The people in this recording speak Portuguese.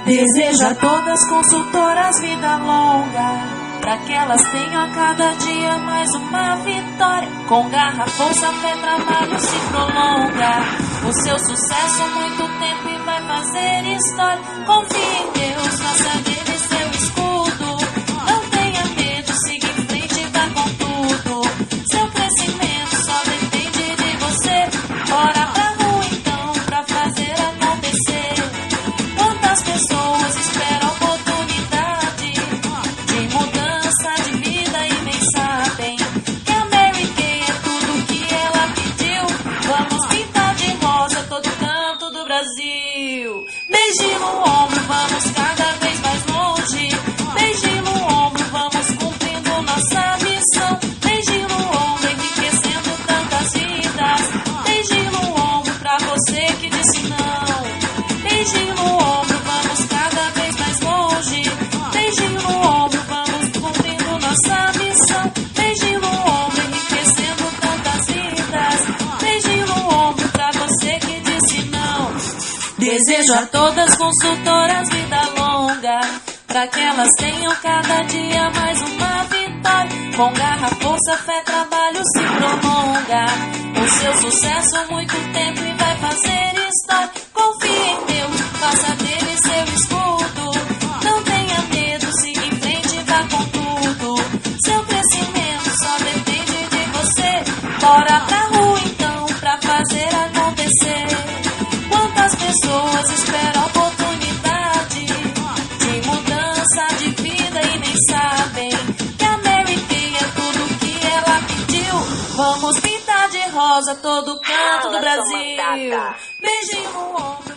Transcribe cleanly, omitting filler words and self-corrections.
Desejo a todas consultoras vida longa, pra que elas tenham a cada dia mais uma vitória. Com garra, força, fé, trabalho se prolonga. O seu sucesso muito tempo e vai fazer história. Confie em Deus, faça dele seu escudo. Não tenha medo, siga em frente e vá com tudo. Seu crescimento só depende de você. Bora pra rua então, pra fazer acontecer. Quantas pessoas esperam oportunidade de mudança de vida e nem sabem que a Mary Kay é tudo que ela pediu. Vamos pintar de rosa todo canto do Brasil. Beijinho no ombro, vamos cada vez mais longe. Beijinho no ombro, vamos cumprindo nossa missão. Beijinho no ombro, enriquecendo tantas vidas. Beijinho no ombro pra você que disse não. Beijinho no ombro, vamos cada vez mais longe. Beijinho no ombro, vamos cumprindo nossa missão. Beijinho no ombro, enriquecendo tantas vidas. Beijinho no ombro pra você que disse não. Desejo a todas consultoras vida longa, pra que elas tenham cada dia mais uma vitória. Com garra, força, fé, trabalho se prolonga. O seu sucesso muito tempo e vai fazer história. Confie em Deus, faça dele seu escudo. Não tenha medo, siga em frente e vá com tudo. Seu crescimento só depende de você. Bora pra rua então, pra fazer acontecer. Quantas pessoas esperam oportunidade de mudança de vida e nem sabem que a Mary Kay é tudo que ela pediu. Vamos pintar de rosa todo canto do Brasil. Beijinho no ombro.